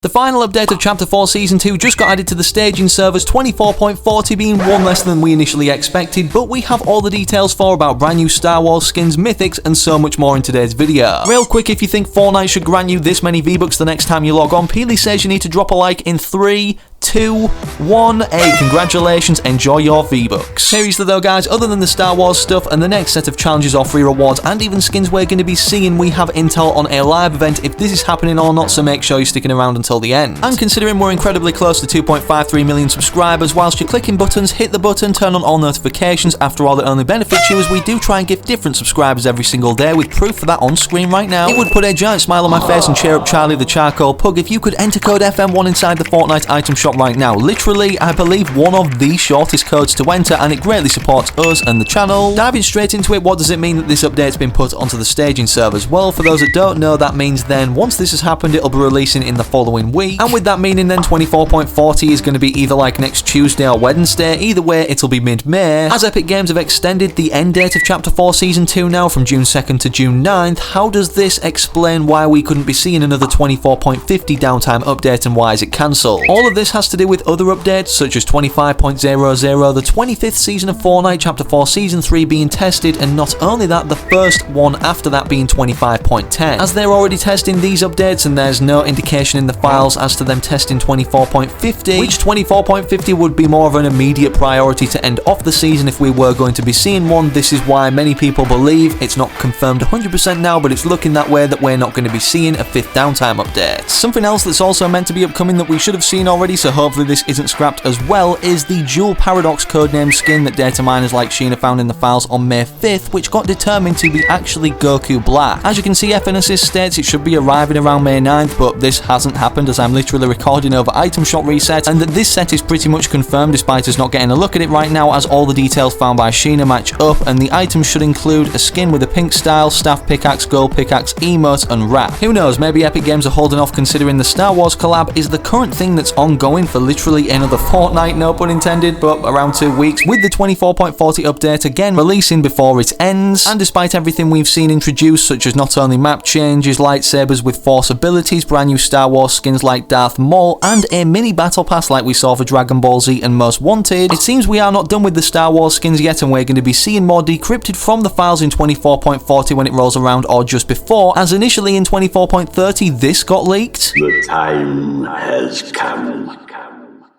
The final update of Chapter 4 Season 2 just got added to the staging servers, 24.40 being one less than we initially expected, but we have all the details about brand new Star Wars skins, mythics, and so much more in today's video. Real quick, if you think Fortnite should grant you this many V-Bucks the next time you log on, Peely says you need to drop a like in 3, 2, 1, 8. Congratulations, enjoy your V-Bucks. Seriously though guys, other than the Star Wars stuff and the next set of challenges or free rewards and even skins we're going to be seeing, we have intel on a live event if this is happening or not, so make sure you're sticking around until the end. And considering we're incredibly close to 2.53 million subscribers, whilst you're clicking buttons, hit the button, turn on all notifications. After all, that only benefits you, as we do try and give different subscribers every single day, with proof for that on screen right now. It would put a giant smile on my face and cheer up Charlie the Charcoal Pug if you could enter code FM1 inside the Fortnite item shop right now. Literally, I believe one of the shortest codes to enter, and it greatly supports us and the channel. Diving straight into it, what does it mean that this update's been put onto the staging servers? Well, for those that don't know, that means then once this has happened, it'll be releasing in the following week, and with that meaning then 24.40 is going to be either like next Tuesday or Wednesday. Either way, it'll be mid-May, as Epic Games have extended the end date of Chapter 4 Season 2 now from June 2nd to June 9th. How does this explain why we couldn't be seeing another 24.50 downtime update, and why is it cancelled? All of this has to do with other updates such as 25.00, the 25th season of Fortnite Chapter 4 Season 3 being tested, and not only that, the first one after that being 25.10. As they're already testing these updates and there's no indication in the files as to them testing 24.50, which 24.50 would be more of an immediate priority to end off the season if we were going to be seeing one. This is why many people believe, it's not confirmed 100% now, but it's looking that way, that we're not going to be seeing a 5th downtime update. Something else that's also meant to be upcoming that we should have seen already, so hopefully this isn't scrapped as well, is the Dual Paradox codename skin that data miners like Sheena found in the files on May 5th, which got determined to be actually Goku Black. As you can see, FNSys states it should be arriving around May 9th, but this hasn't happened as I'm literally recording over item shop reset, and that this set is pretty much confirmed despite us not getting a look at it right now, as all the details found by Sheena match up, and the items should include a skin with a pink style, staff pickaxe, gold pickaxe, emote, and wrap. Who knows, maybe Epic Games are holding off considering the Star Wars collab is the current thing that's ongoing for literally another fortnight, no pun intended, but around 2 weeks, with the 24.40 update again releasing before it ends. And despite everything we've seen introduced, such as not only map changes, lightsabers with force abilities, brand new Star Wars skins like Darth Maul, and a mini battle pass like we saw for Dragon Ball Z and Most Wanted, it seems we are not done with the Star Wars skins yet, and we're going to be seeing more decrypted from the files in 24.40 when it rolls around, or just before, as initially in 24.30 this got leaked. The time has come.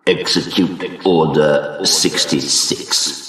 Execute Order 66.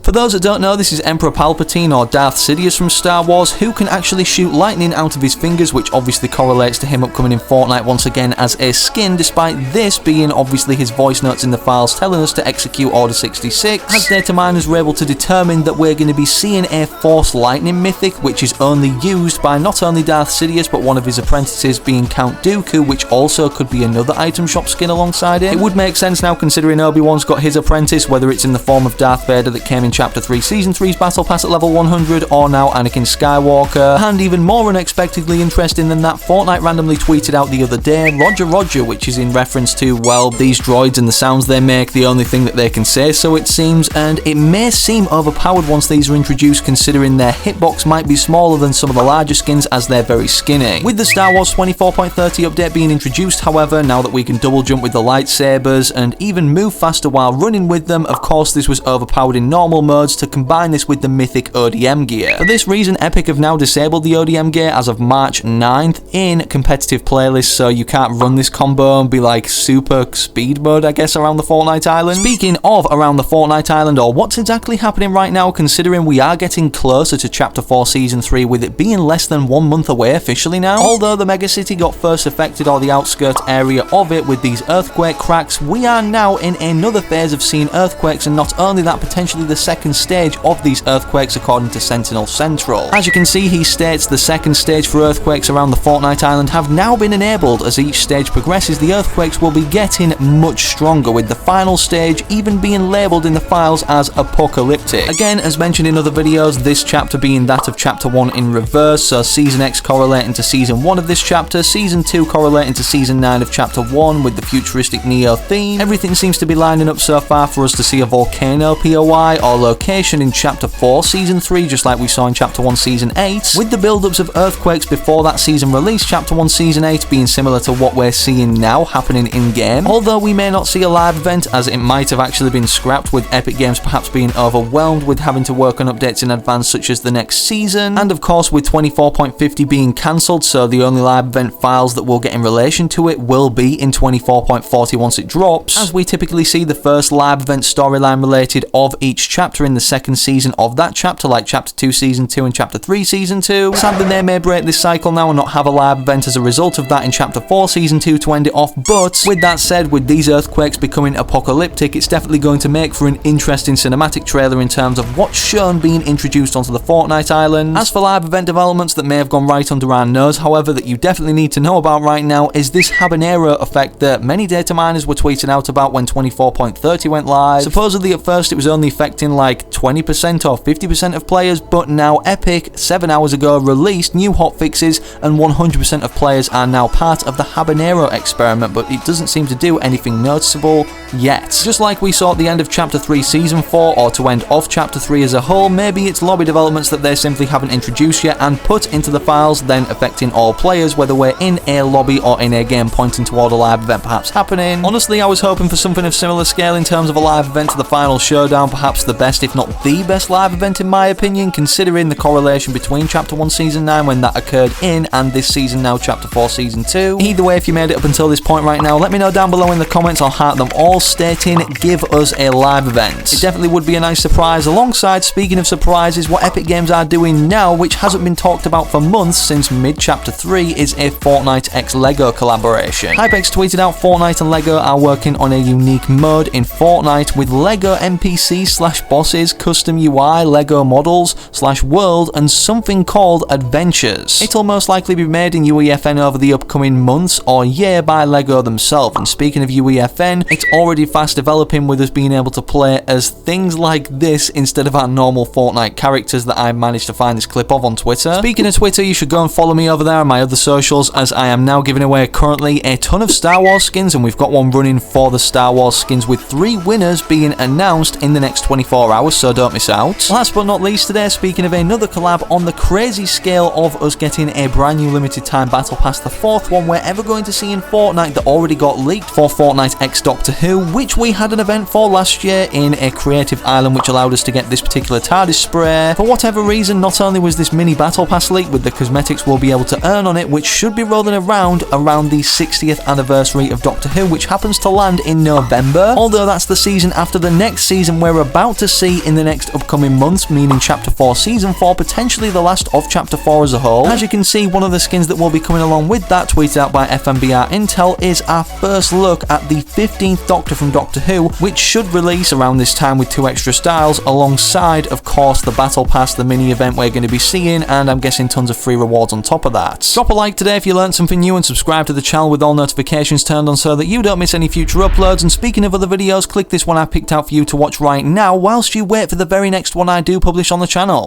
For those that don't know, this is Emperor Palpatine, or Darth Sidious from Star Wars, who can actually shoot lightning out of his fingers, which obviously correlates to him upcoming in Fortnite once again as a skin, despite this being obviously his voice notes in the files telling us to execute Order 66, as data miners were able to determine that we're going to be seeing a Force Lightning mythic, which is only used by not only Darth Sidious, but one of his apprentices being Count Dooku, which also could be another item shop skin alongside it. It would make sense now considering Obi-Wan's got his apprentice, whether it's in the form of Darth Vader that came in Chapter 3 Season 3's Battle Pass at level 100, or now Anakin Skywalker. And even more unexpectedly interesting than that, Fortnite randomly tweeted out the other day, Roger Roger, which is in reference to, well, these droids and the sounds they make, the only thing that they can say, so it seems, and it may seem overpowered once these are introduced, considering their hitbox might be smaller than some of the larger skins as they're very skinny. With the Star Wars 24.30 update being introduced, however, now that we can double jump with the lightsabers and even move faster while running with them, of course this was overpowered in normal modes to combine this with the mythic ODM gear. For this reason, Epic have now disabled the ODM gear as of March 9th in competitive playlists, so you can't run this combo and be like super speed mode, I guess, around the Fortnite Island. Speaking of around the Fortnite Island, or what's exactly happening right now, considering we are getting closer to Chapter 4 Season 3, with it being less than 1 month away officially now. Although the megacity got first affected, or the outskirts area of it, with these earthquake cracks, we are now in another phase of seeing earthquakes, and not only that, potentially the second stage of these earthquakes according to Sentinel Central. As you can see, he states the second stage for earthquakes around the Fortnite Island have now been enabled. As each stage progresses, the earthquakes will be getting much stronger, with the final stage even being labelled in the files as apocalyptic. Again, as mentioned in other videos, this chapter being that of Chapter 1 in reverse, so Season X correlating to Season 1 of this chapter, Season 2 correlating to Season 9 of Chapter 1 with the futuristic Neo theme. Everything seems to be lining up so far for us to see a volcano POI, although location in Chapter 4 Season 3, just like we saw in Chapter 1 Season 8, with the build-ups of earthquakes before that season release, Chapter 1 Season 8 being similar to what we're seeing now happening in-game. Although we may not see a live event, as it might have actually been scrapped, with Epic Games perhaps being overwhelmed with having to work on updates in advance such as the next season, and of course with 24.40 being cancelled, so the only live event files that we'll get in relation to it will be in 24.40 once it drops, as we typically see the first live event storyline related of each chapter in the second season of that chapter, like Chapter 2 Season 2 and Chapter 3 Season 2. Sadly, they may break this cycle now and not have a live event as a result of that in Chapter 4 Season 2 to end it off, but with that said, with these earthquakes becoming apocalyptic, it's definitely going to make for an interesting cinematic trailer in terms of what's shown being introduced onto the Fortnite island. As for live event developments that may have gone right under our nose, however, that you definitely need to know about right now is this habanero effect that many data miners were tweeting out about when 24.40 went live. Supposedly at first it was only affecting like 20% or 50% of players, but now Epic 7 hours ago released new hotfixes and 100% of players are now part of the habanero experiment, but it doesn't seem to do anything noticeable yet. Just like we saw at the end of Chapter 3 Season 4, or to end off Chapter 3 as a whole, maybe it's lobby developments that they simply haven't introduced yet and put into the files, then affecting all players, whether we're in a lobby or in a game pointing toward a live event perhaps happening. Honestly, I was hoping for something of similar scale in terms of a live event to the final showdown, perhaps the best if not the best live event in my opinion, considering the correlation between Chapter 1 Season 9 when that occurred in and this season now Chapter 4 Season 2. Either way, if you made it up until this point right now, let me know down below in the comments. I'll heart them all stating give us a live event. It definitely would be a nice surprise. Alongside, speaking of surprises, what Epic Games are doing now, which hasn't been talked about for months since mid-Chapter 3, is a Fortnite x LEGO collaboration. Hypex tweeted out Fortnite and LEGO are working on a unique mode in Fortnite with LEGO NPCs/bosses, custom UI, LEGO models/world, and something called Adventures. It'll most likely be made in UEFN over the upcoming months or year by LEGO themselves, and speaking of UEFN, it's already fast developing with us being able to play as things like this instead of our normal Fortnite characters that I managed to find this clip of on Twitter. Speaking of Twitter, you should go and follow me over there on my other socials, as I am now giving away currently a ton of Star Wars skins, and we've got one running for the Star Wars skins with 3 winners being announced in the next 24 hours, so don't miss out. Last but not least today, speaking of another collab on the crazy scale of us getting a brand new limited time battle pass, the 4th one we're ever going to see in Fortnite that already got leaked for Fortnite x Doctor Who, which we had an event for last year in a creative island which allowed us to get this particular TARDIS spray. For whatever reason, not only was this mini battle pass leaked with the cosmetics we'll be able to earn on it, which should be rolling around the 60th anniversary of Doctor Who, which happens to land in November, although that's the season after the next season we're about to see in the next upcoming months, meaning Chapter 4 Season 4, potentially the last of Chapter 4 as a whole. As you can see, one of the skins that will be coming along with that, tweeted out by FMBR Intel, is our first look at the 15th Doctor from Doctor Who, which should release around this time with 2 extra styles, alongside of course the battle pass, the mini event we're going to be seeing, and I'm guessing tons of free rewards on top of that. Drop a like today if you learned something new, and subscribe to the channel with all notifications turned on so that you don't miss any future uploads. And speaking of other videos, click this one I picked out for you to watch right now whilst you wait for the very next one I do publish on the channel.